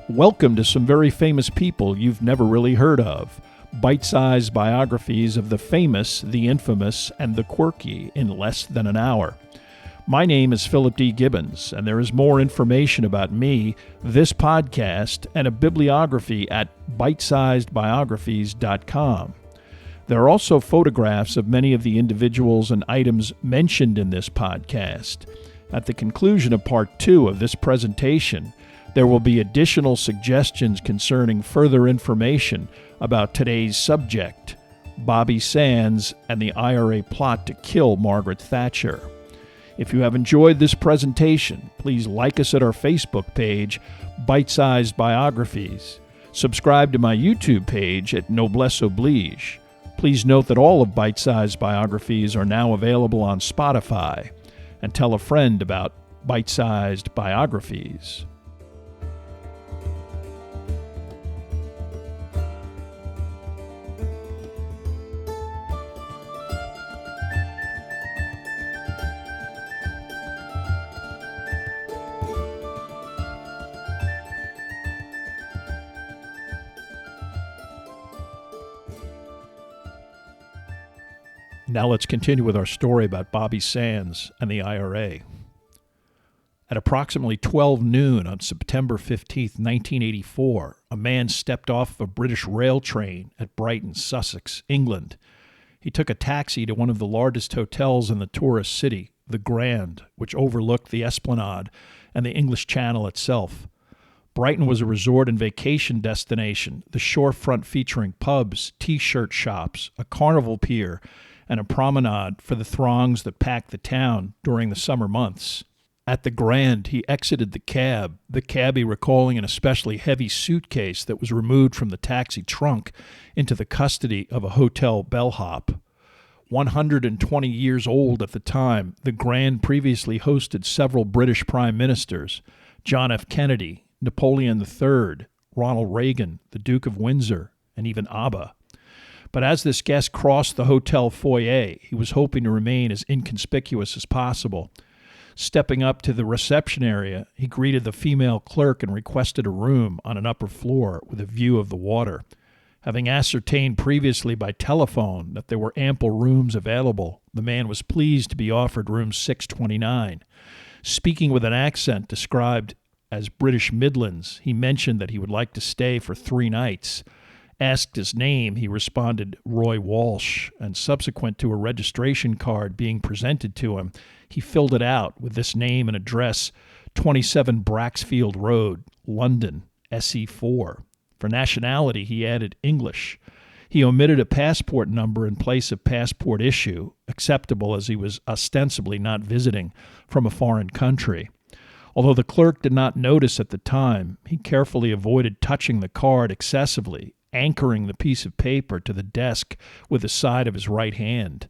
Welcome to some very famous people you've never really heard of. Bite-sized biographies of the famous, the infamous, and the quirky in less than an hour. My name is Philip D. Gibbons, and there is more information about me, this podcast, and a bibliography at bitesizedbiographies.com. There are also photographs of many of the individuals and items mentioned in this podcast. At the conclusion of Part 2 of this presentation, there will be additional suggestions concerning further information about today's subject, Bobby Sands and the IRA plot to kill Margaret Thatcher. If you have enjoyed this presentation, please like us at our Facebook page, Bite-Sized Biographies. Subscribe to my YouTube page at Noblesse Oblige. Please note that all of Bite-Sized Biographies are now available on Spotify. And tell a friend about Bite-Sized Biographies. Now let's continue with our story about Bobby Sands and the IRA. At approximately 12 noon on September 15, 1984, a man stepped off a British rail train at Brighton, Sussex, England. He took a taxi to one of the largest hotels in the tourist city, the Grand, which overlooked the Esplanade and the English Channel itself. Brighton was a resort and vacation destination, the shorefront featuring pubs, T-shirt shops, a carnival pier, and a promenade for the throngs that packed the town during the summer months. At the Grand, he exited the cab, the cabbie recalling an especially heavy suitcase that was removed from the taxi trunk into the custody of a hotel bellhop. 120 years old at the time, the Grand previously hosted several British prime ministers, John F. Kennedy, Napoleon III, Ronald Reagan, the Duke of Windsor, and even ABBA. But as this guest crossed the hotel foyer, he was hoping to remain as inconspicuous as possible. Stepping up to the reception area, he greeted the female clerk and requested a room on an upper floor with a view of the water. Having ascertained previously by telephone that there were ample rooms available, the man was pleased to be offered room 629. Speaking with an accent described as British Midlands, he mentioned that he would like to stay for 3 nights. Asked his name, he responded Roy Walsh, and subsequent to a registration card being presented to him, he filled it out with this name and address, 27 Braxfield Road, London, SE4. For nationality, he added English. He omitted a passport number in place of passport issue, acceptable as he was ostensibly not visiting from a foreign country. Although the clerk did not notice at the time, he carefully avoided touching the card excessively, anchoring the piece of paper to the desk with the side of his right hand.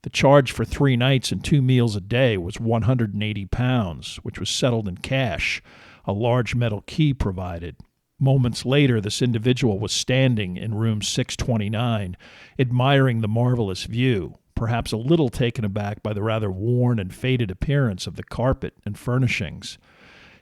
The charge for 3 nights and 2 meals a day was £180, which was settled in cash, a large metal key provided. Moments later, this individual was standing in room 629, admiring the marvelous view, perhaps a little taken aback by the rather worn and faded appearance of the carpet and furnishings.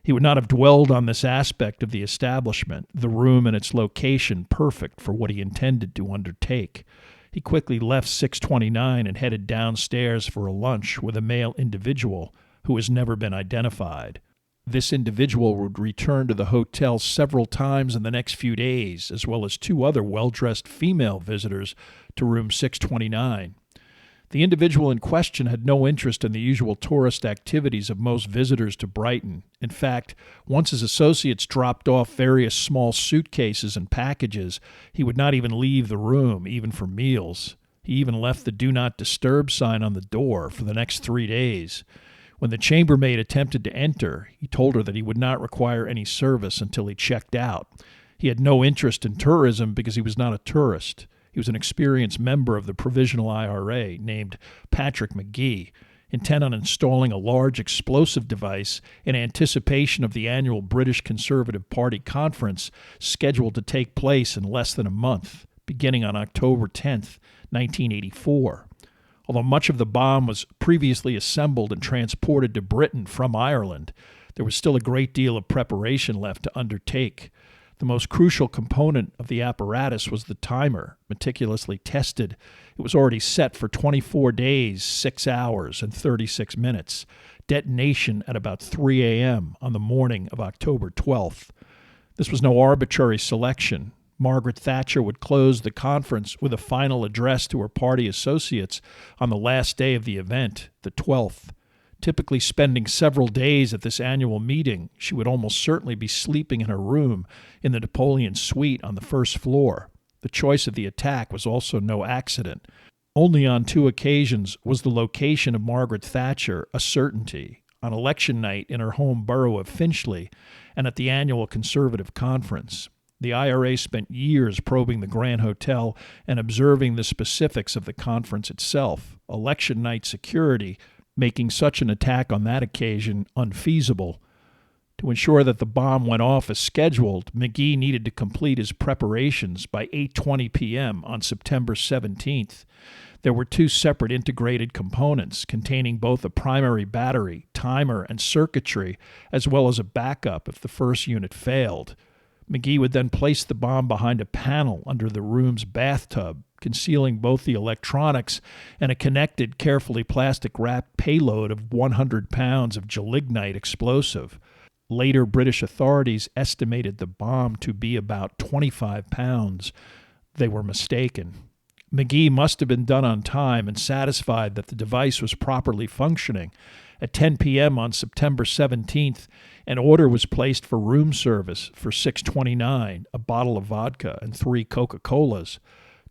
He would not have dwelled on this aspect of the establishment, the room and its location perfect for what he intended to undertake. He quickly left 629 and headed downstairs for a lunch with a male individual who has never been identified. This individual would return to the hotel several times in the next few days, as well as 2 other well-dressed female visitors to room 629. The individual in question had no interest in the usual tourist activities of most visitors to Brighton. In fact, once his associates dropped off various small suitcases and packages, he would not even leave the room, even for meals. He even left the Do Not Disturb sign on the door for the next 3 days. When the chambermaid attempted to enter, he told her that he would not require any service until he checked out. He had no interest in tourism because he was not a tourist. He was an experienced member of the Provisional IRA named Patrick McGee, intent on installing a large explosive device in anticipation of the annual British Conservative Party conference scheduled to take place in less than a month, beginning on October 10th, 1984. Although much of the bomb was previously assembled and transported to Britain from Ireland, there was still a great deal of preparation left to undertake. The most crucial component of the apparatus was the timer, meticulously tested. It was already set for 24 days, 6 hours, and 36 minutes. Detonation at about 3 a.m. on the morning of October 12th. This was no arbitrary selection. Margaret Thatcher would close the conference with a final address to her party associates on the last day of the event, the 12th. Typically spending several days at this annual meeting, she would almost certainly be sleeping in her room in the Napoleon suite on the first floor. The choice of the attack was also no accident. Only on 2 occasions was the location of Margaret Thatcher a certainty: on election night in her home borough of Finchley and at the annual Conservative Conference. The IRA spent years probing the Grand Hotel and observing the specifics of the conference itself. Election night security, making such an attack on that occasion unfeasible. To ensure that the bomb went off as scheduled, McGee needed to complete his preparations by 8:20 p.m. on September 17th. There were 2 separate integrated components containing both a primary battery, timer, and circuitry, as well as a backup if the first unit failed. McGee would then place the bomb behind a panel under the room's bathtub, concealing both the electronics and a connected, carefully plastic-wrapped payload of 100 pounds of gelignite explosive. Later British authorities estimated the bomb to be about 25 pounds. They were mistaken. McGee must have been done on time and satisfied that the device was properly functioning. At 10 p.m. on September 17th, an order was placed for room service for $6.29, a bottle of vodka, and 3 Coca-Colas.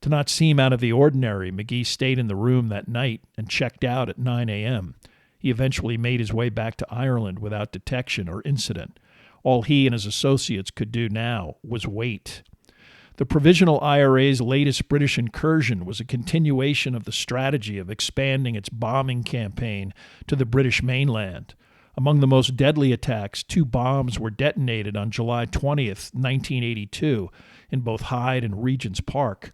To not seem out of the ordinary, McGee stayed in the room that night and checked out at 9 a.m. He eventually made his way back to Ireland without detection or incident. All he and his associates could do now was wait. The Provisional IRA's latest British incursion was a continuation of the strategy of expanding its bombing campaign to the British mainland. Among the most deadly attacks, 2 bombs were detonated on July 20th, 1982, in both Hyde and Regent's Park.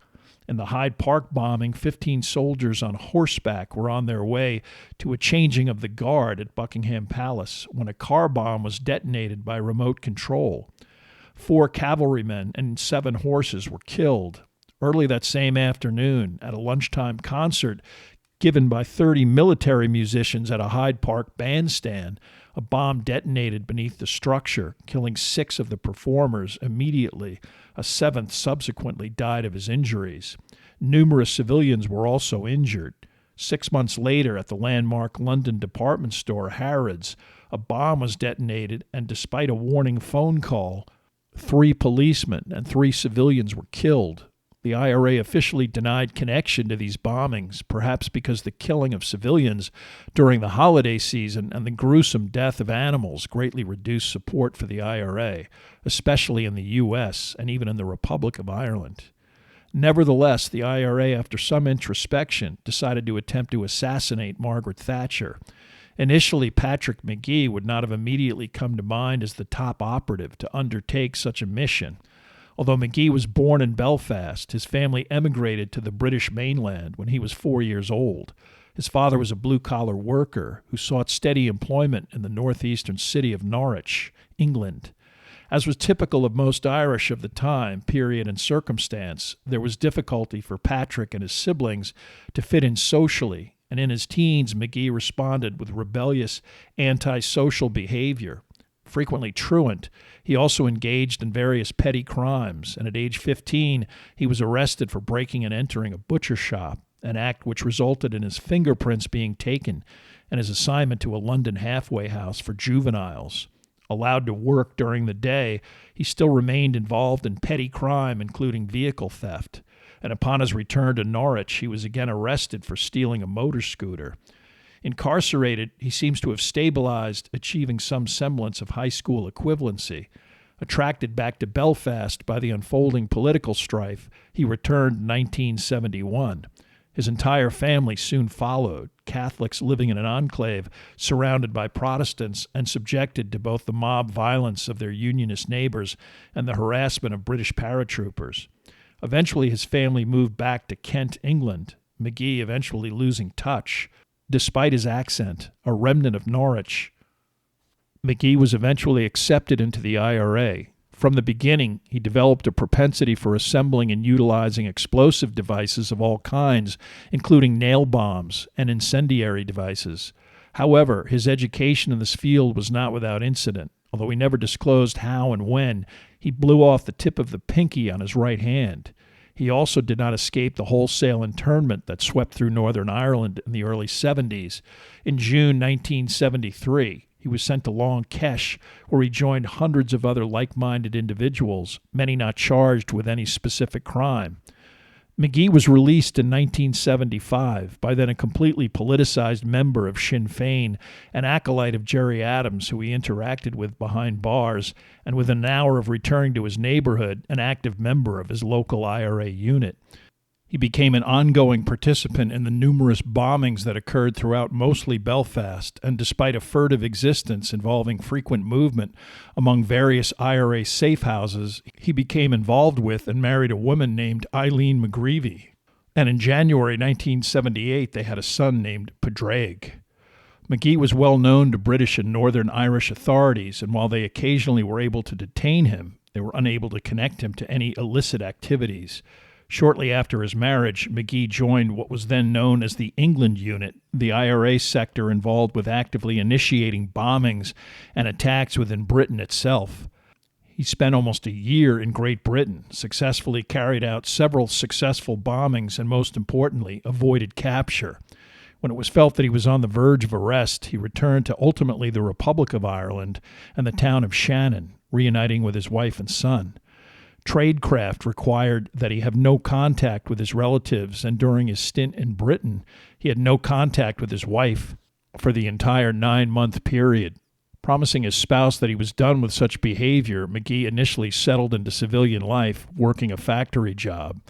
In the Hyde Park bombing, 15 soldiers on horseback were on their way to a changing of the guard at Buckingham Palace when a car bomb was detonated by remote control. 4 cavalrymen and 7 horses were killed. Early that same afternoon, at a lunchtime concert given by 30 military musicians at a Hyde Park bandstand, a bomb detonated beneath the structure, killing 6 of the performers immediately. A 7th subsequently died of his injuries. Numerous civilians were also injured. 6 months later, at the landmark London department store Harrods, a bomb was detonated, and despite a warning phone call, 3 policemen and 3 civilians were killed. The IRA officially denied connection to these bombings, perhaps because the killing of civilians during the holiday season and the gruesome death of animals greatly reduced support for the IRA, especially in the U.S. and even in the Republic of Ireland. Nevertheless, the IRA, after some introspection, decided to attempt to assassinate Margaret Thatcher. Initially, Patrick McGee would not have immediately come to mind as the top operative to undertake such a mission. Although McGee was born in Belfast, his family emigrated to the British mainland when he was 4 years old. His father was a blue-collar worker who sought steady employment in the northeastern city of Norwich, England. As was typical of most Irish of the time, period, and circumstance, there was difficulty for Patrick and his siblings to fit in socially, and in his teens, McGee responded with rebellious, antisocial behavior. Frequently truant, he also engaged in various petty crimes, and at age 15, he was arrested for breaking and entering a butcher shop, an act which resulted in his fingerprints being taken and his assignment to a London halfway house for juveniles. Allowed to work during the day, he still remained involved in petty crime, including vehicle theft, and upon his return to Norwich, he was again arrested for stealing a motor scooter. Incarcerated, he seems to have stabilized, achieving some semblance of high school equivalency. Attracted back to Belfast by the unfolding political strife, he returned in 1971. His entire family soon followed, Catholics living in an enclave surrounded by Protestants and subjected to both the mob violence of their Unionist neighbors and the harassment of British paratroopers. Eventually, his family moved back to Kent, England, McGee eventually losing touch. Despite his accent, a remnant of Norwich, McGee was eventually accepted into the IRA. From the beginning, he developed a propensity for assembling and utilizing explosive devices of all kinds, including nail bombs and incendiary devices. However, his education in this field was not without incident. Although he never disclosed how and when, he blew off the tip of the pinky on his right hand. He also did not escape the wholesale internment that swept through Northern Ireland in the early 70s. In June 1973, he was sent to Long Kesh, where he joined hundreds of other like-minded individuals, many not charged with any specific crime. McGee was released in 1975, by then a completely politicized member of Sinn Féin, an acolyte of Gerry Adams who he interacted with behind bars, and within an hour of returning to his neighborhood, an active member of his local IRA unit. He became an ongoing participant in the numerous bombings that occurred throughout mostly Belfast, and despite a furtive existence involving frequent movement among various IRA safe houses, he became involved with and married a woman named Eileen McGreevy. And in January 1978, they had a son named Padraig. McGee was well known to British and Northern Irish authorities, and while they occasionally were able to detain him, they were unable to connect him to any illicit activities. Shortly after his marriage, McGee joined what was then known as the England Unit, the IRA sector involved with actively initiating bombings and attacks within Britain itself. He spent almost a year in Great Britain, successfully carried out several successful bombings, and most importantly, avoided capture. When it was felt that he was on the verge of arrest, he returned to ultimately the Republic of Ireland and the town of Shannon, reuniting with his wife and son. Tradecraft required that he have no contact with his relatives, and during his stint in Britain, he had no contact with his wife for the entire 9-month period. Promising his spouse that he was done with such behavior, McGee initially settled into civilian life, working a factory job.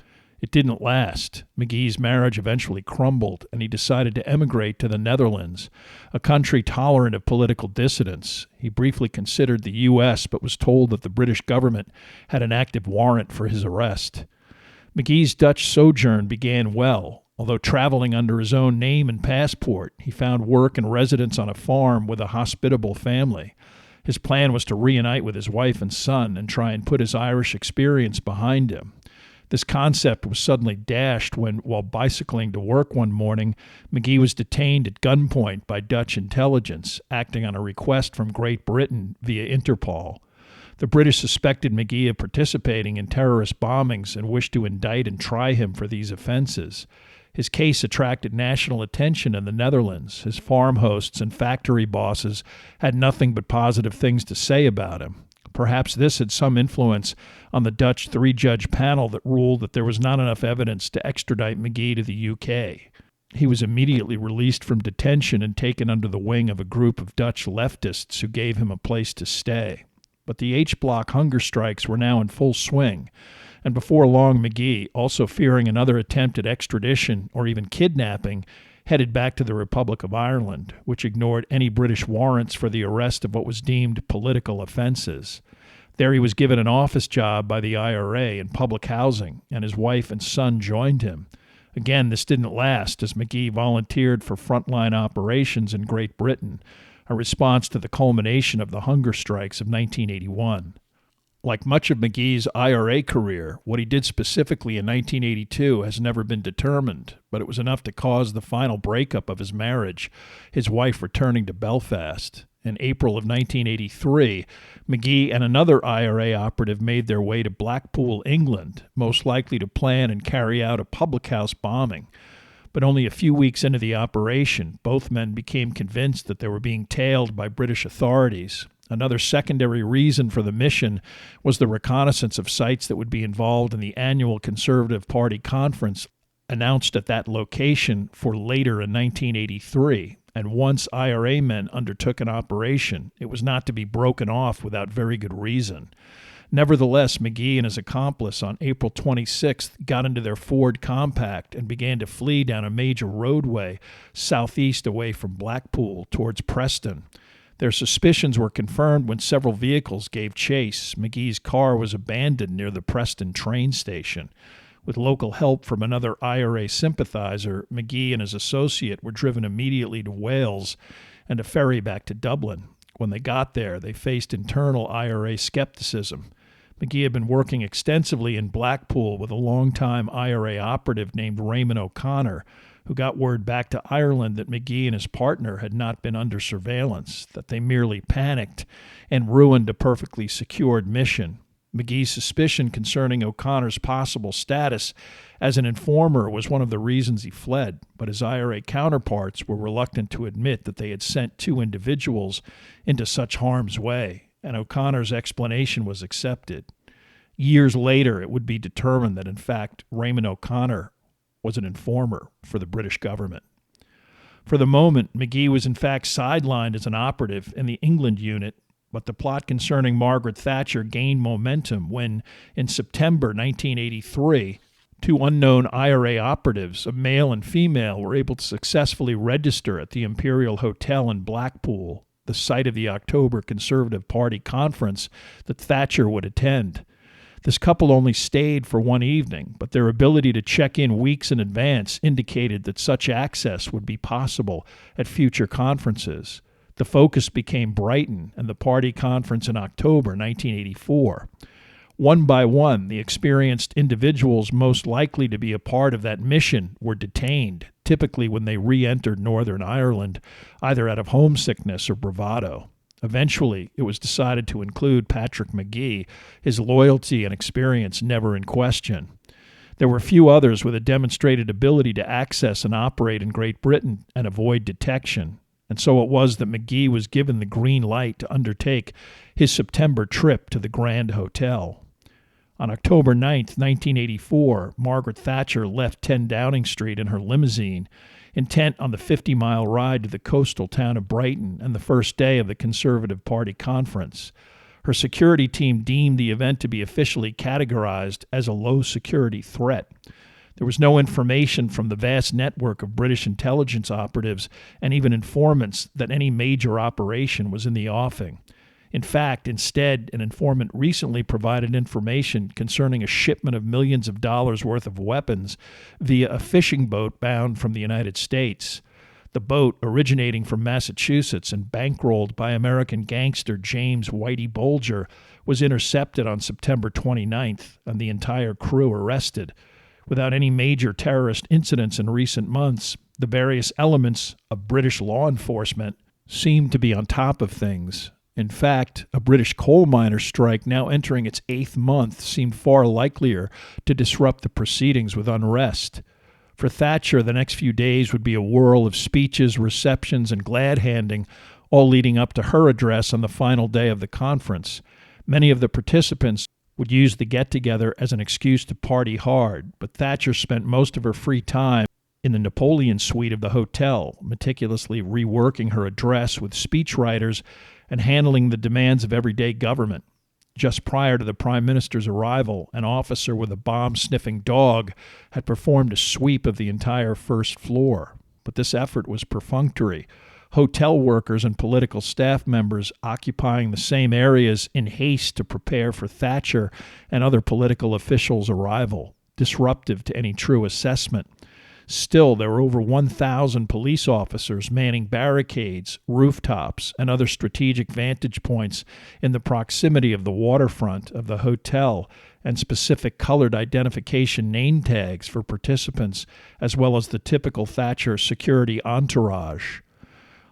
It didn't last. McGee's marriage eventually crumbled, and he decided to emigrate to the Netherlands, a country tolerant of political dissidents. He briefly considered the U.S., but was told that the British government had an active warrant for his arrest. McGee's Dutch sojourn began well. Although traveling under his own name and passport, he found work and residence on a farm with a hospitable family. His plan was to reunite with his wife and son and try and put his Irish experience behind him. This concept was suddenly dashed when, while bicycling to work one morning, McGee was detained at gunpoint by Dutch intelligence, acting on a request from Great Britain via Interpol. The British suspected McGee of participating in terrorist bombings and wished to indict and try him for these offenses. His case attracted national attention in the Netherlands. His farm hosts and factory bosses had nothing but positive things to say about him. Perhaps this had some influence on the Dutch 3-judge panel that ruled that there was not enough evidence to extradite McGee to the UK. He was immediately released from detention and taken under the wing of a group of Dutch leftists who gave him a place to stay. But the H-Block hunger strikes were now in full swing, and before long McGee, also fearing another attempt at extradition or even kidnapping, headed back to the Republic of Ireland, which ignored any British warrants for the arrest of what was deemed political offenses. There he was given an office job by the IRA in public housing, and his wife and son joined him. Again, this didn't last, as McGee volunteered for frontline operations in Great Britain, a response to the culmination of the hunger strikes of 1981. Like much of McGee's IRA career, what he did specifically in 1982 has never been determined, but it was enough to cause the final breakup of his marriage, his wife returning to Belfast. In April of 1983, McGee and another IRA operative made their way to Blackpool, England, most likely to plan and carry out a public house bombing. But only a few weeks into the operation, both men became convinced that they were being tailed by British authorities. Another secondary reason for the mission was the reconnaissance of sites that would be involved in the annual Conservative Party conference announced at that location for later in 1983. And once IRA men undertook an operation, it was not to be broken off without very good reason. Nevertheless, McGee and his accomplice on April 26th got into their Ford Compact and began to flee down a major roadway southeast away from Blackpool towards Preston. Their suspicions were confirmed when several vehicles gave chase. McGee's car was abandoned near the Preston train station. With local help from another IRA sympathizer, McGee and his associate were driven immediately to Wales and a ferry back to Dublin. When they got there, they faced internal IRA skepticism. McGee had been working extensively in Blackpool with a longtime IRA operative named Raymond O'Connor, who got word back to Ireland that McGee and his partner had not been under surveillance, that they merely panicked and ruined a perfectly secured mission. McGee's suspicion concerning O'Connor's possible status as an informer was one of the reasons he fled, but his IRA counterparts were reluctant to admit that they had sent two individuals into such harm's way, and O'Connor's explanation was accepted. Years later, it would be determined that, in fact, Raymond O'Connor was an informer for the British government. For the moment, McGee was in fact sidelined as an operative in the England unit, but the plot concerning Margaret Thatcher gained momentum when, in September 1983, two unknown IRA operatives, a male and female, were able to successfully register at the Imperial Hotel in Blackpool, the site of the October Conservative Party conference that Thatcher would attend. This couple only stayed for one evening, but their ability to check in weeks in advance indicated that such access would be possible at future conferences. The focus became Brighton and the party conference in October 1984. One by one, the experienced individuals most likely to be a part of that mission were detained, typically when they re-entered Northern Ireland, either out of homesickness or bravado. Eventually, it was decided to include Patrick McGee, his loyalty and experience never in question. There were few others with a demonstrated ability to access and operate in Great Britain and avoid detection, and so it was that McGee was given the green light to undertake his September trip to the Grand Hotel. On October 9, 1984, Margaret Thatcher left 10 Downing Street in her limousine, intent on the 50-mile ride to the coastal town of Brighton and the first day of the Conservative Party conference. Her security team deemed the event to be officially categorized as a low-security threat. There was no information from the vast network of British intelligence operatives and even informants that any major operation was in the offing. In fact, instead, an informant recently provided information concerning a shipment of millions of dollars worth of weapons via a fishing boat bound from the United States. The boat, originating from Massachusetts and bankrolled by American gangster James Whitey Bulger, was intercepted on September 29th and the entire crew arrested. Without any major terrorist incidents in recent months, the various elements of British law enforcement seemed to be on top of things. In fact, a British coal miner strike now entering its 8th month seemed far likelier to disrupt the proceedings with unrest. For Thatcher, the next few days would be a whirl of speeches, receptions, and glad-handing, all leading up to her address on the final day of the conference. Many of the participants would use the get-together as an excuse to party hard, but Thatcher spent most of her free time in the Napoleon suite of the hotel, meticulously reworking her address with speechwriters and handling the demands of everyday government. Just prior to the Prime Minister's arrival, an officer with a bomb-sniffing dog had performed a sweep of the entire first floor. But this effort was perfunctory. Hotel workers and political staff members occupying the same areas in haste to prepare for Thatcher and other political officials' arrival, disruptive to any true assessment. Still, there were over 1,000 police officers manning barricades, rooftops, and other strategic vantage points in the proximity of the waterfront of the hotel, and specific colored identification name tags for participants, as well as the typical Thatcher security entourage.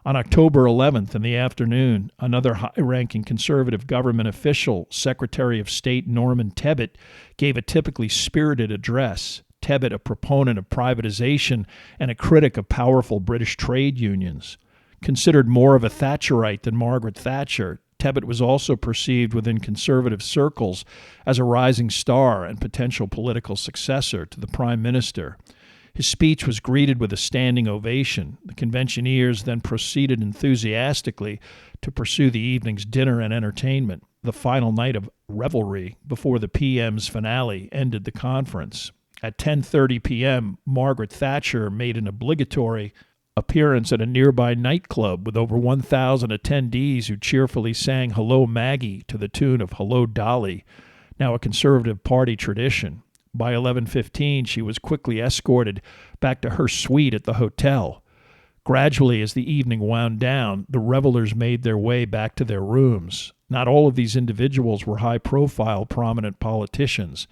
On October 11th in the afternoon, another high-ranking Conservative government official, Secretary of State Norman Tebbit, gave a typically spirited address. Tebbit, a proponent of privatization and a critic of powerful British trade unions. Considered more of a Thatcherite than Margaret Thatcher, Tebbit was also perceived within conservative circles as a rising star and potential political successor to the Prime Minister. His speech was greeted with a standing ovation. The conventioneers then proceeded enthusiastically to pursue the evening's dinner and entertainment, the final night of revelry before the PM's finale ended the conference. At 10:30 p.m., Margaret Thatcher made an obligatory appearance at a nearby nightclub with over 1,000 attendees who cheerfully sang Hello Maggie to the tune of Hello Dolly, now a Conservative Party tradition. By 11:15, she was quickly escorted back to her suite at the hotel. Gradually, as the evening wound down, the revelers made their way back to their rooms. Not all of these individuals were high-profile, prominent politicians.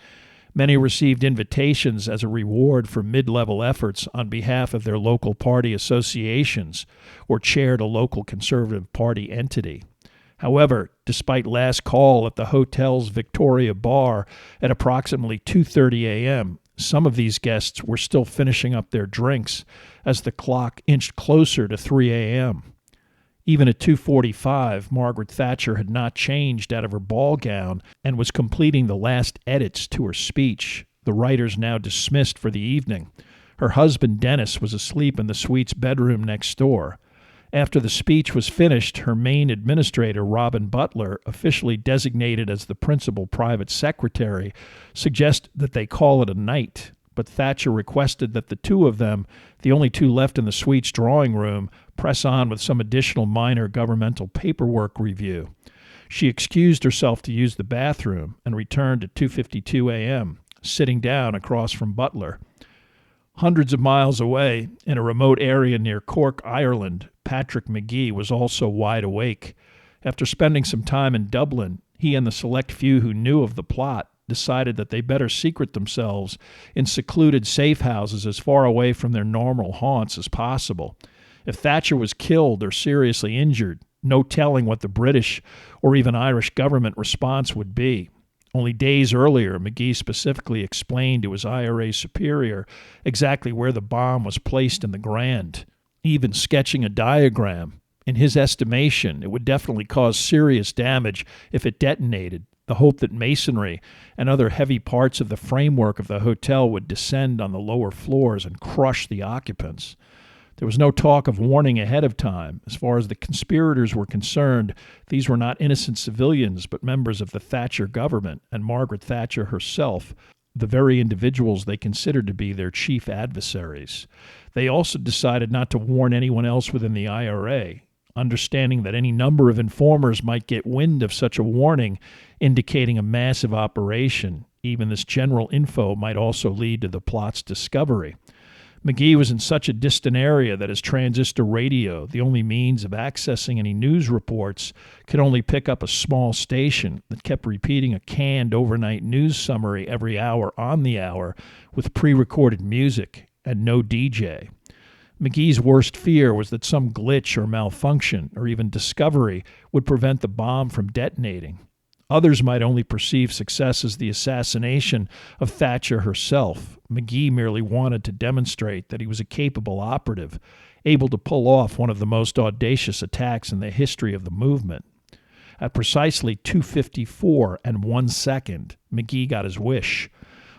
Many received invitations as a reward for mid-level efforts on behalf of their local party associations or chaired a local Conservative Party entity. However, despite last call at the hotel's Victoria Bar at approximately 2:30 a.m., some of these guests were still finishing up their drinks as the clock inched closer to 3 a.m. Even at 2:45, Margaret Thatcher had not changed out of her ball gown and was completing the last edits to her speech, the writers now dismissed for the evening. Her husband, Dennis, was asleep in the suite's bedroom next door. After the speech was finished, her main administrator, Robin Butler, officially designated as the principal private secretary, suggested that they call it a night, but Thatcher requested that the two of them, the only two left in the suite's drawing room, press on with some additional minor governmental paperwork review. She excused herself to use the bathroom and returned at 2:52 a.m., sitting down across from Butler. Hundreds of miles away, in a remote area near Cork, Ireland, Patrick Magee was also wide awake. After spending some time in Dublin, he and the select few who knew of the plot decided that they better secret themselves in secluded safe houses as far away from their normal haunts as possible. If Thatcher was killed or seriously injured, no telling what the British or even Irish government response would be. Only days earlier, Magee specifically explained to his IRA superior exactly where the bomb was placed in the Grand, even sketching a diagram. In his estimation, it would definitely cause serious damage if it detonated, the hope that masonry and other heavy parts of the framework of the hotel would descend on the lower floors and crush the occupants. There was no talk of warning ahead of time. As far as the conspirators were concerned, these were not innocent civilians, but members of the Thatcher government and Margaret Thatcher herself, the very individuals they considered to be their chief adversaries. They also decided not to warn anyone else within the IRA, understanding that any number of informers might get wind of such a warning, indicating a massive operation. Even this general info might also lead to the plot's discovery. Magee was in such a distant area that his transistor radio, the only means of accessing any news reports, could only pick up a small station that kept repeating a canned overnight news summary every hour on the hour with pre-recorded music and no DJ. Magee's worst fear was that some glitch or malfunction or even discovery would prevent the bomb from detonating. Others might only perceive success as the assassination of Thatcher herself. Magee merely wanted to demonstrate that he was a capable operative, able to pull off one of the most audacious attacks in the history of the movement. At precisely 2:54 and 1 second, Magee got his wish.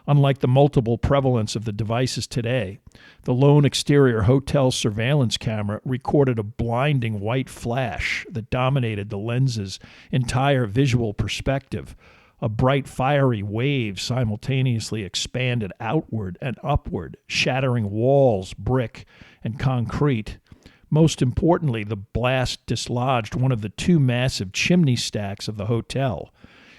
Unlike the multiple prevalence of the devices today, the lone exterior hotel surveillance camera recorded a blinding white flash that dominated the lens's entire visual perspective. A bright, fiery wave simultaneously expanded outward and upward, shattering walls, brick, and concrete. Most importantly, the blast dislodged one of the two massive chimney stacks of the hotel.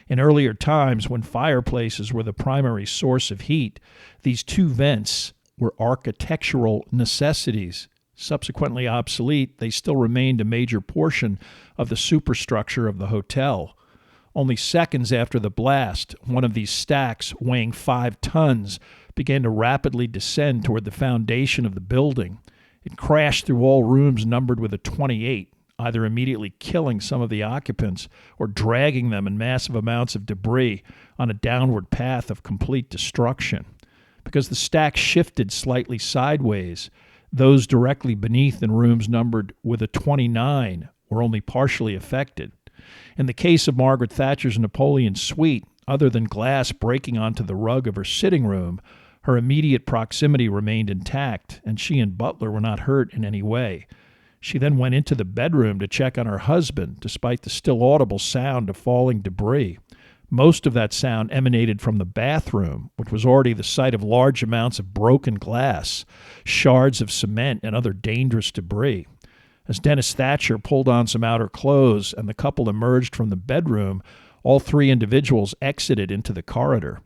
In earlier times, when fireplaces were the primary source of heat, these two vents were architectural necessities. Subsequently obsolete, they still remained a major portion of the superstructure of the hotel. Only seconds after the blast, one of these stacks, weighing 5 tons, began to rapidly descend toward the foundation of the building. It crashed through all rooms numbered with a 28, either immediately killing some of the occupants or dragging them in massive amounts of debris on a downward path of complete destruction. Because the stack shifted slightly sideways, those directly beneath in rooms numbered with a 29 were only partially affected. In the case of Margaret Thatcher's Napoleon suite, other than glass breaking onto the rug of her sitting room, her immediate proximity remained intact, and she and Butler were not hurt in any way. She then went into the bedroom to check on her husband, despite the still audible sound of falling debris. Most of that sound emanated from the bathroom, which was already the site of large amounts of broken glass, shards of cement, and other dangerous debris. As Dennis Thatcher pulled on some outer clothes and the couple emerged from the bedroom, all three individuals exited into the corridor.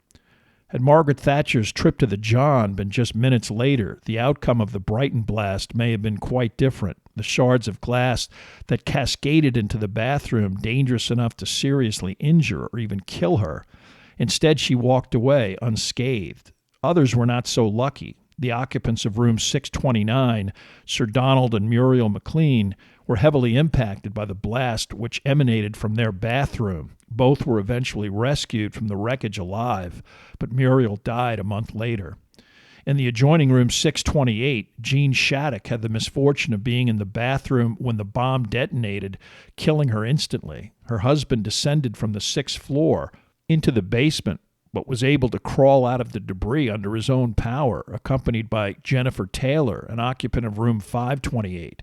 Had Margaret Thatcher's trip to the John been just minutes later, the outcome of the Brighton blast may have been quite different. The shards of glass that cascaded into the bathroom dangerous enough to seriously injure or even kill her. Instead, she walked away unscathed. Others were not so lucky. The occupants of room 629, Sir Donald and Muriel McLean, were heavily impacted by the blast which emanated from their bathroom. Both were eventually rescued from the wreckage alive, but Muriel died a month later. In the adjoining room 628, Jean Shattuck had the misfortune of being in the bathroom when the bomb detonated, killing her instantly. Her husband descended from the 6th floor into the basement, but was able to crawl out of the debris under his own power, accompanied by Jennifer Taylor, an occupant of room 528.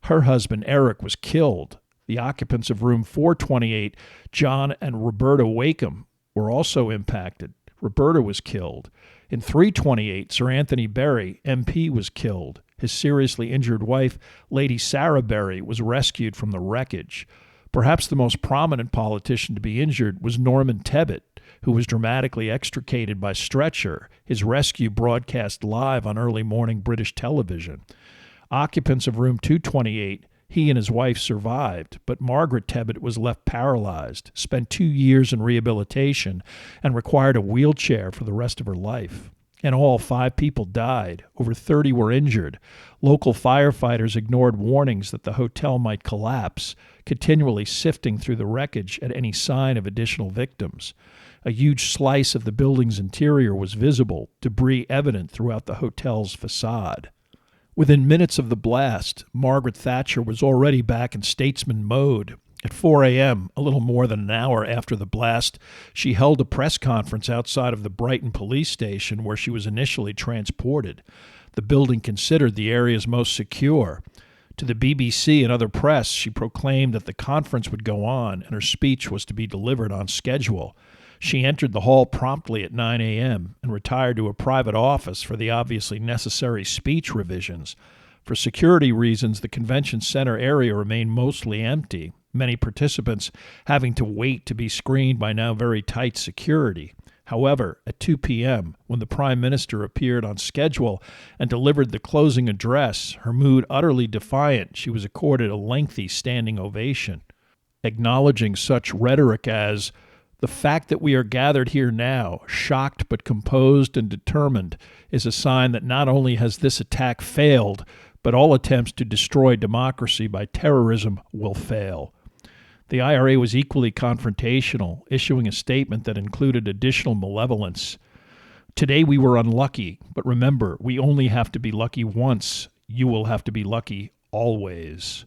Her husband, Eric, was killed. The occupants of room 428, John and Roberta Wakeham, were also impacted. Roberta was killed. In 328, Sir Anthony Berry, MP, was killed. His seriously injured wife, Lady Sarah Berry, was rescued from the wreckage. Perhaps the most prominent politician to be injured was Norman Tebbit, who was dramatically extricated by stretcher, his rescue broadcast live on early morning British television. Occupants of room 228, he and his wife survived, but Margaret Tebbit was left paralyzed, spent 2 years in rehabilitation, and required a wheelchair for the rest of her life. In all, 5 people died. Over 30 were injured. Local firefighters ignored warnings that the hotel might collapse, continually sifting through the wreckage at any sign of additional victims. A huge slice of the building's interior was visible, debris evident throughout the hotel's facade. Within minutes of the blast, Margaret Thatcher was already back in statesman mode. At 4 a.m., a little more than an hour after the blast, she held a press conference outside of the Brighton police station where she was initially transported. The building considered the area's most secure. To the BBC and other press, she proclaimed that the conference would go on and her speech was to be delivered on schedule. She entered the hall promptly at 9 a.m. and retired to a private office for the obviously necessary speech revisions. For security reasons, the convention center area remained mostly empty, many participants having to wait to be screened by now very tight security. However, at 2 p.m., when the Prime Minister appeared on schedule and delivered the closing address, her mood utterly defiant, she was accorded a lengthy standing ovation. Acknowledging such rhetoric as, "The fact that we are gathered here now, shocked but composed and determined, is a sign that not only has this attack failed, but all attempts to destroy democracy by terrorism will fail." The IRA was equally confrontational, issuing a statement that included additional malevolence. "Today we were unlucky, but remember, we only have to be lucky once. You will have to be lucky always."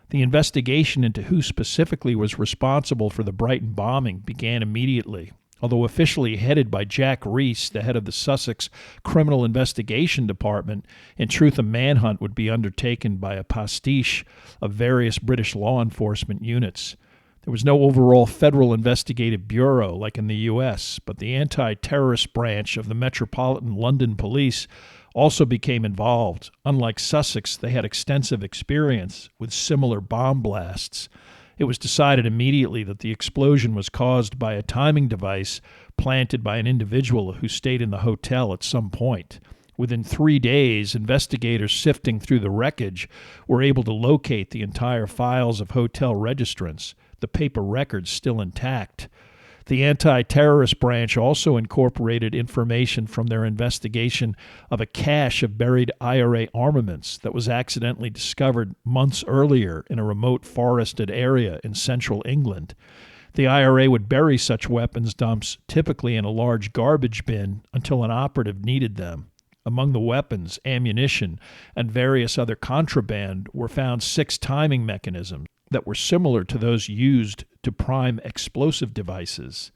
The investigation into who specifically was responsible for the Brighton bombing began immediately. Although officially headed by Jack Rees, the head of the Sussex Criminal Investigation Department, in truth a manhunt would be undertaken by a pastiche of various British law enforcement units. There was no overall federal investigative bureau like in the U.S., but the anti-terrorist branch of the Metropolitan London Police also became involved. Unlike Sussex, they had extensive experience with similar bomb blasts. It was decided immediately that the explosion was caused by a timing device planted by an individual who stayed in the hotel at some point. Within 3 days, investigators sifting through the wreckage were able to locate the entire files of hotel registrants, the paper records still intact. The anti-terrorist branch also incorporated information from their investigation of a cache of buried IRA armaments that was accidentally discovered months earlier in a remote forested area in central England. The IRA would bury such weapons dumps typically in a large garbage bin until an operative needed them. Among the weapons, ammunition, and various other contraband were found 6 timing mechanisms that were similar to those used to prime explosive devices.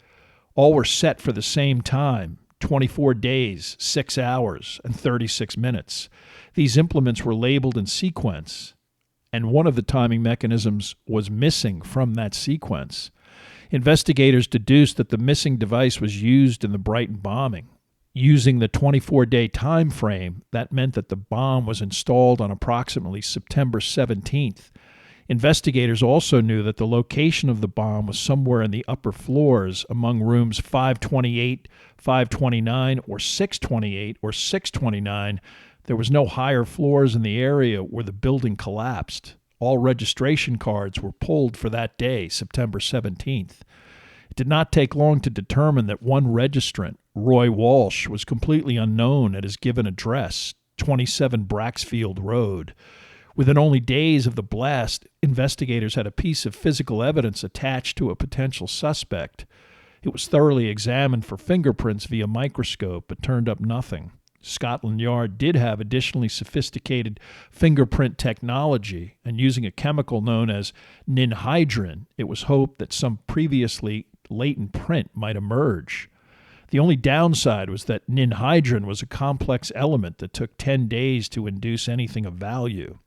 All were set for the same time, 24 days, 6 hours, and 36 minutes. These implements were labeled in sequence, and one of the timing mechanisms was missing from that sequence. Investigators deduced that the missing device was used in the Brighton bombing. Using the 24-day time frame, that meant that the bomb was installed on approximately September 17th. Investigators also knew that the location of the bomb was somewhere in the upper floors among rooms 528, 529, or 628 or 629. There was no higher floors in the area where the building collapsed. All registration cards were pulled for that day, September 17th. It did not take long to determine that one registrant, Roy Walsh, was completely unknown at his given address, 27 Braxfield Road. Within only days of the blast, investigators had a piece of physical evidence attached to a potential suspect. It was thoroughly examined for fingerprints via microscope, but turned up nothing. Scotland Yard did have additionally sophisticated fingerprint technology, and using a chemical known as ninhydrin, it was hoped that some previously latent print might emerge. The only downside was that ninhydrin was a complex element that took 10 days to induce anything of value.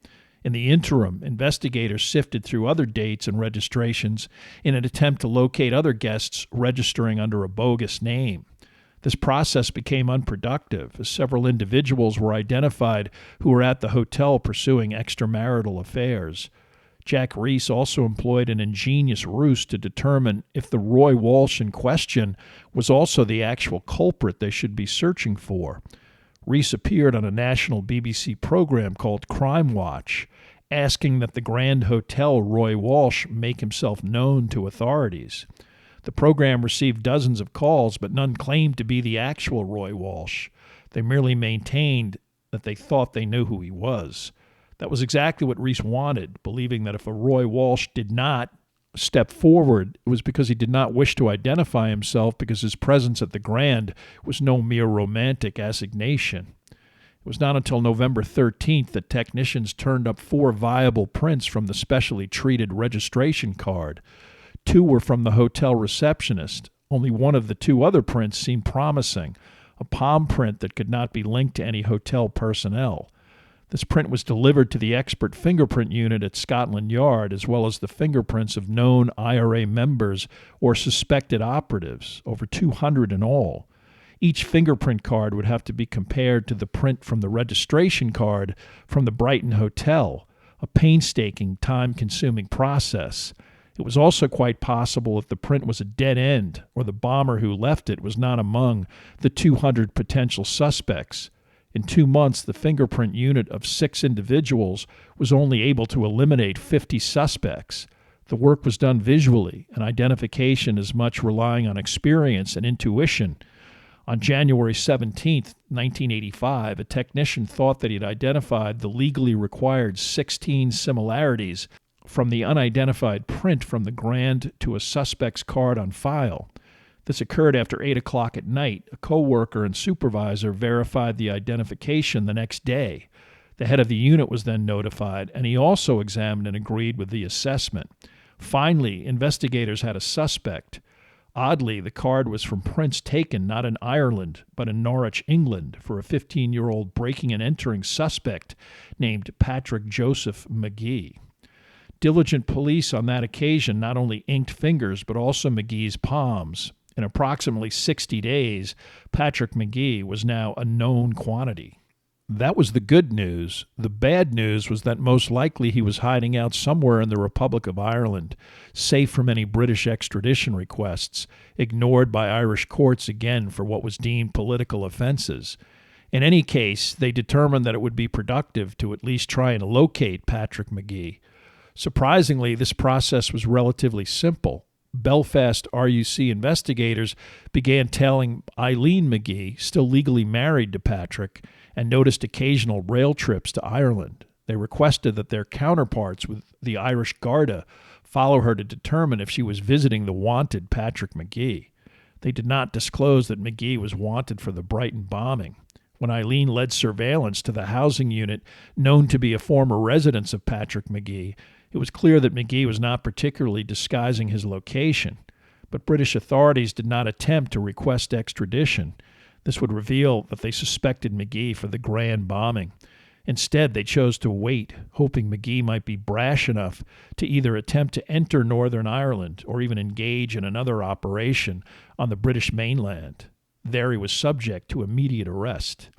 In the interim, investigators sifted through other dates and registrations in an attempt to locate other guests registering under a bogus name. This process became unproductive, as several individuals were identified who were at the hotel pursuing extramarital affairs. Jack Reese also employed an ingenious ruse to determine if the Roy Walsh in question was also the actual culprit they should be searching for. Reese appeared on a national BBC program called Crime Watch, asking that the Grand Hotel Roy Walsh make himself known to authorities. The program received dozens of calls, but none claimed to be the actual Roy Walsh. They merely maintained that they thought they knew who he was. That was exactly what Reese wanted, believing that if a Roy Walsh did not step forward, it was because he did not wish to identify himself, because his presence at the Grand was no mere romantic assignation. It was not until November 13th that technicians turned up 4 viable prints from the specially treated registration card. 2 were from the hotel receptionist. Only one of the 2 other prints seemed promising, a palm print that could not be linked to any hotel personnel. This print was delivered to the expert fingerprint unit at Scotland Yard, as well as the fingerprints of known IRA members or suspected operatives, over 200 in all. Each fingerprint card would have to be compared to the print from the registration card from the Brighton Hotel, a painstaking, time-consuming process. It was also quite possible that the print was a dead end, or the bomber who left it was not among the 200 potential suspects. In 2 months, the fingerprint unit of 6 individuals was only able to eliminate 50 suspects. The work was done visually, and identification as much relying on experience and intuition. On January 17, 1985, a technician thought that he had identified the legally required 16 similarities from the unidentified print from the Grand to a suspect's card on file. This occurred after 8 o'clock at night. A co-worker and supervisor verified the identification the next day. The head of the unit was then notified, and he also examined and agreed with the assessment. Finally, investigators had a suspect. Oddly, the card was from prints taken not in Ireland, but in Norwich, England, for a 15-year-old breaking and entering suspect named Patrick Joseph McGee. Diligent police on that occasion not only inked fingers, but also McGee's palms. In approximately 60 days, Patrick McGee was now a known quantity. That was the good news. The bad news was that most likely he was hiding out somewhere in the Republic of Ireland, safe from any British extradition requests, ignored by Irish courts again for what was deemed political offenses. In any case, they determined that it would be productive to at least try and locate Patrick McGee. Surprisingly, this process was relatively simple. Belfast RUC investigators began tailing Eileen McGee, still legally married to Patrick, and noticed occasional rail trips to Ireland. They requested that their counterparts with the Irish Garda follow her to determine if she was visiting the wanted Patrick McGee. They did not disclose that McGee was wanted for the Brighton bombing. When Eileen led surveillance to the housing unit known to be a former residence of Patrick McGee, it was clear that McGee was not particularly disguising his location, but British authorities did not attempt to request extradition. This would reveal that they suspected McGee for the Grand bombing. Instead, they chose to wait, hoping McGee might be brash enough to either attempt to enter Northern Ireland or even engage in another operation on the British mainland. There he was subject to immediate arrest.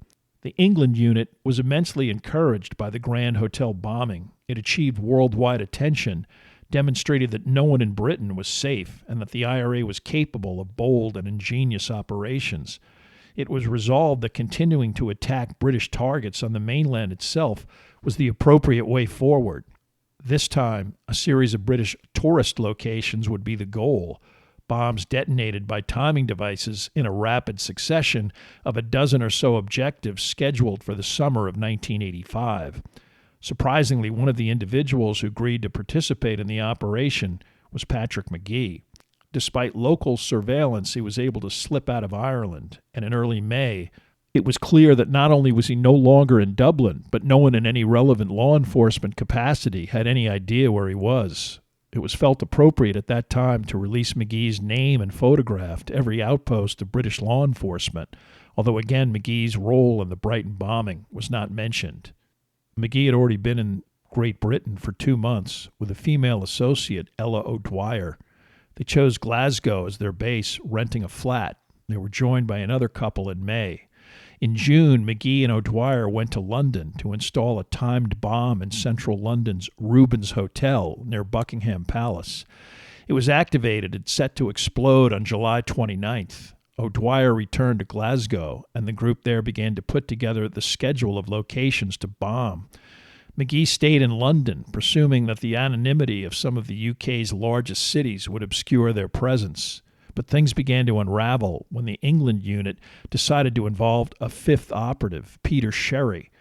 The England unit was immensely encouraged by the Grand Hotel bombing. It achieved worldwide attention, demonstrated that no one in Britain was safe, and that the IRA was capable of bold and ingenious operations. It was resolved that continuing to attack British targets on the mainland itself was the appropriate way forward. This time, a series of British tourist locations would be the goal, bombs detonated by timing devices in a rapid succession of a dozen or so objectives scheduled for the summer of 1985. Surprisingly, one of the individuals who agreed to participate in the operation was Patrick Magee. Despite local surveillance, he was able to slip out of Ireland, and in early May, it was clear that not only was he no longer in Dublin, but no one in any relevant law enforcement capacity had any idea where he was. It was felt appropriate at that time to release Magee's name and photograph to every outpost of British law enforcement, although again Magee's role in the Brighton bombing was not mentioned. Magee had already been in Great Britain for 2 months with a female associate, Ella O'Dwyer. They chose Glasgow as their base, renting a flat. They were joined by another couple in May. In June, Magee and O'Dwyer went to London to install a timed bomb in central London's Rubens Hotel near Buckingham Palace. It was activated and set to explode on July 29th. O'Dwyer returned to Glasgow, and the group there began to put together the schedule of locations to bomb. Magee stayed in London, presuming that the anonymity of some of the UK's largest cities would obscure their presence. But things began to unravel when the England unit decided to involve a fifth operative, Peter Sherry.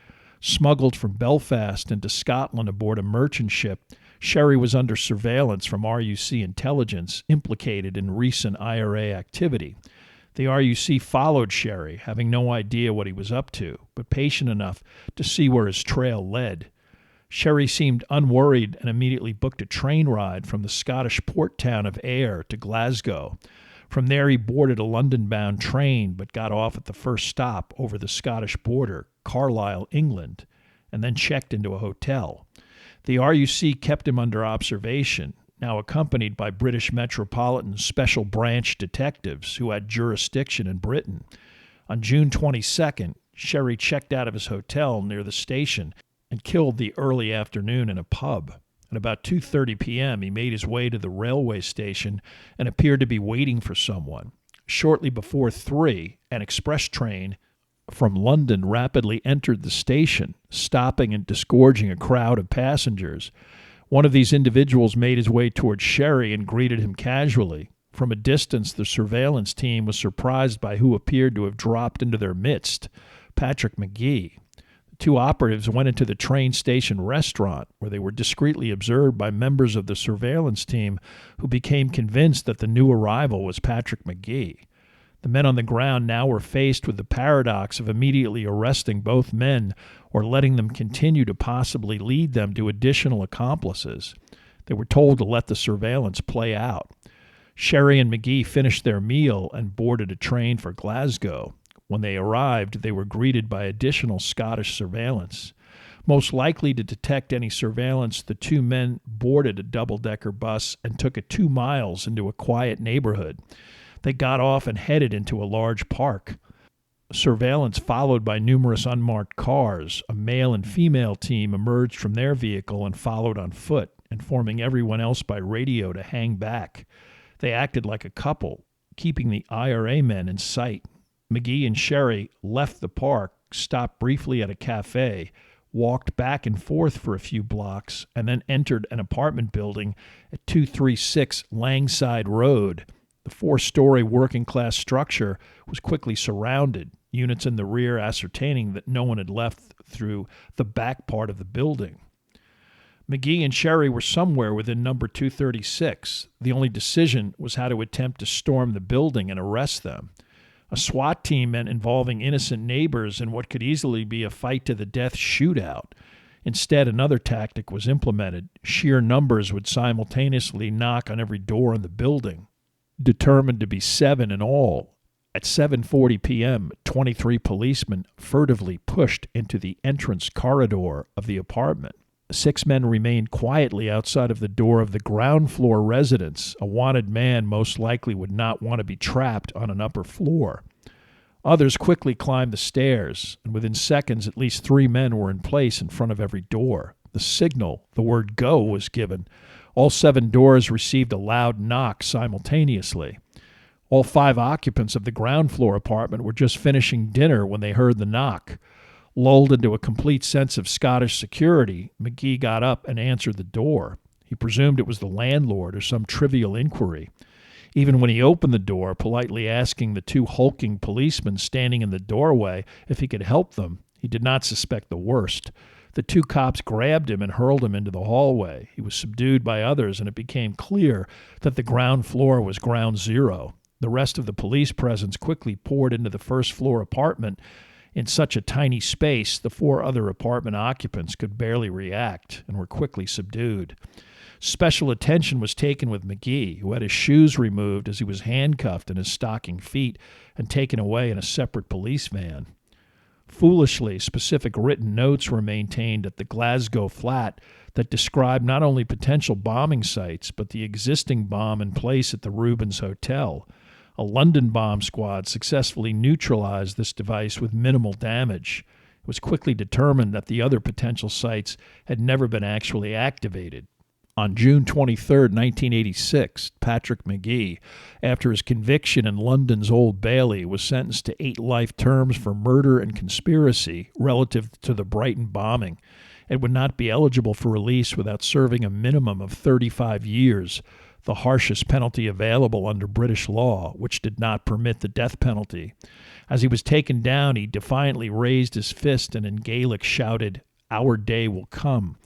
Smuggled from Belfast into Scotland aboard a merchant ship, Sherry was under surveillance from RUC intelligence implicated in recent IRA activity. The RUC followed Sherry, having no idea what he was up to, but patient enough to see where his trail led. Sherry seemed unworried and immediately booked a train ride from the Scottish port town of Ayr to Glasgow. From there he boarded a London-bound train but got off at the first stop over the Scottish border, Carlisle, England, and then checked into a hotel. The RUC kept him under observation, now accompanied by British Metropolitan Special Branch detectives who had jurisdiction in Britain. On June 22nd, Sherry checked out of his hotel near the station and killed the early afternoon in a pub. At about 2:30 p.m., he made his way to the railway station and appeared to be waiting for someone. Shortly before 3, an express train from London rapidly entered the station, stopping and disgorging a crowd of passengers. One of these individuals made his way towards Sherry and greeted him casually. From a distance, the surveillance team was surprised by who appeared to have dropped into their midst, Patrick Magee. The two operatives went into the train station restaurant, where they were discreetly observed by members of the surveillance team who became convinced that the new arrival was Patrick Magee. The men on the ground now were faced with the paradox of immediately arresting both men or letting them continue to possibly lead them to additional accomplices. They were told to let the surveillance play out. Sherry and Magee finished their meal and boarded a train for Glasgow. When they arrived, they were greeted by additional Scottish surveillance. Most likely to detect any surveillance, the two men boarded a double-decker bus and took it 2 miles into a quiet neighborhood. They got off and headed into a large park. Surveillance followed by numerous unmarked cars. A male and female team emerged from their vehicle and followed on foot, informing everyone else by radio to hang back. They acted like a couple, keeping the IRA men in sight. Magee and Sherry left the park, stopped briefly at a cafe, walked back and forth for a few blocks, and then entered an apartment building at 236 Langside Road. The 4-story working-class structure was quickly surrounded, units in the rear ascertaining that no one had left through the back part of the building. Magee and Sherry were somewhere within number 236. The only decision was how to attempt to storm the building and arrest them. A SWAT team meant involving innocent neighbors in what could easily be a fight-to-the-death shootout. Instead, another tactic was implemented. Sheer numbers would simultaneously knock on every door in the building. Determined to be 7 in all, at 7:40 p.m., 23 policemen furtively pushed into the entrance corridor of the apartment. 6 men remained quietly outside of the door of the ground floor residence. A wanted man most likely would not want to be trapped on an upper floor. Others quickly climbed the stairs, and within seconds at least 3 men were in place in front of every door. The signal, the word go, was given. All 7 doors received a loud knock simultaneously. All 5 occupants of the ground floor apartment were just finishing dinner when they heard the knock. Lulled into a complete sense of Scottish security, McGee got up and answered the door. He presumed it was the landlord or some trivial inquiry. Even when he opened the door, politely asking the 2 hulking policemen standing in the doorway if he could help them, he did not suspect the worst. The 2 cops grabbed him and hurled him into the hallway. He was subdued by others, and it became clear that the ground floor was ground zero. The rest of the police presence quickly poured into the first-floor apartment. In such a tiny space, the 4 other apartment occupants could barely react and were quickly subdued. Special attention was taken with McGee, who had his shoes removed as he was handcuffed in his stocking feet and taken away in a separate police van. Foolishly, specific written notes were maintained at the Glasgow flat that described not only potential bombing sites, but the existing bomb in place at the Rubens Hotel. A London bomb squad successfully neutralized this device with minimal damage. It was quickly determined that the other potential sites had never been actually activated. On June 23, 1986, Patrick McGee, after his conviction in London's Old Bailey, was sentenced to 8 life terms for murder and conspiracy relative to the Brighton bombing, and would not be eligible for release without serving a minimum of 35 years, the harshest penalty available under British law, which did not permit the death penalty. As he was taken down, he defiantly raised his fist and in Gaelic shouted, "Our day will come."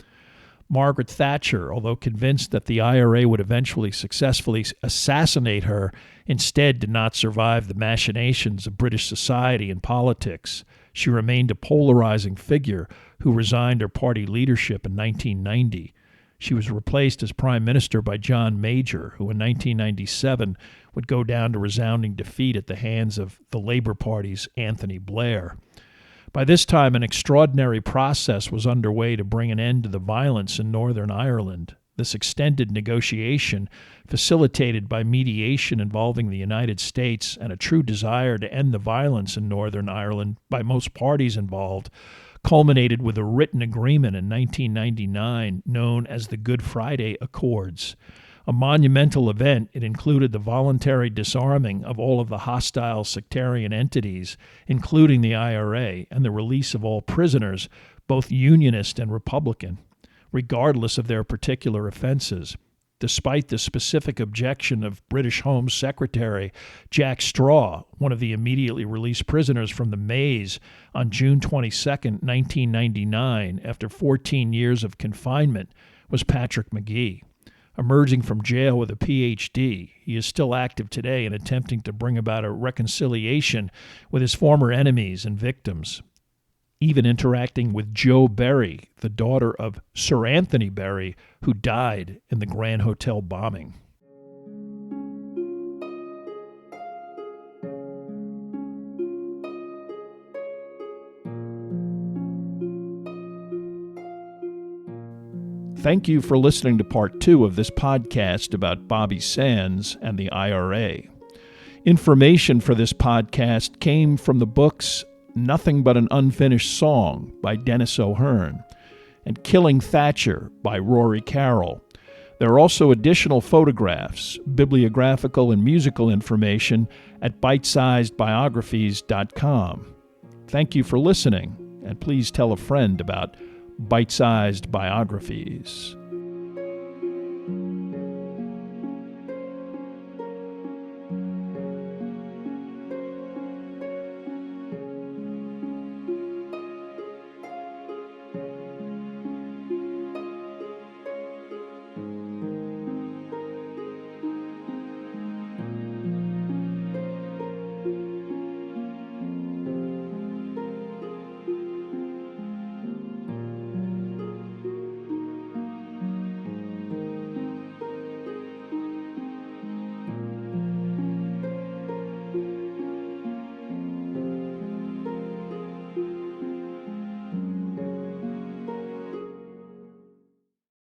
Margaret Thatcher, although convinced that the IRA would eventually successfully assassinate her, instead did not survive the machinations of British society and politics. She remained a polarizing figure who resigned her party leadership in 1990. She was replaced as Prime Minister by John Major, who in 1997 would go down to resounding defeat at the hands of the Labour Party's Anthony Blair. By this time, an extraordinary process was underway to bring an end to the violence in Northern Ireland. This extended negotiation, facilitated by mediation involving the United States and a true desire to end the violence in Northern Ireland by most parties involved, culminated with a written agreement in 1999 known as the Good Friday Accords. A monumental event, it included the voluntary disarming of all of the hostile sectarian entities, including the IRA, and the release of all prisoners, both Unionist and Republican, regardless of their particular offenses. Despite the specific objection of British Home Secretary Jack Straw, one of the immediately released prisoners from the Maze on June 22, 1999, after 14 years of confinement, was Patrick McGee. Emerging from jail with a Ph.D., he is still active today in attempting to bring about a reconciliation with his former enemies and victims, even interacting with Jo Berry, the daughter of Sir Anthony Berry, who died in the Grand Hotel bombing. Thank you for listening to part 2 of this podcast about Bobby Sands and the IRA. Information for this podcast came from the books Nothing But an Unfinished Song by Dennis O'Hearn and Killing Thatcher by Rory Carroll. There are also additional photographs, bibliographical and musical information at bitesizedbiographies.com. Thank you for listening, and please tell a friend about Bite-Sized Biographies.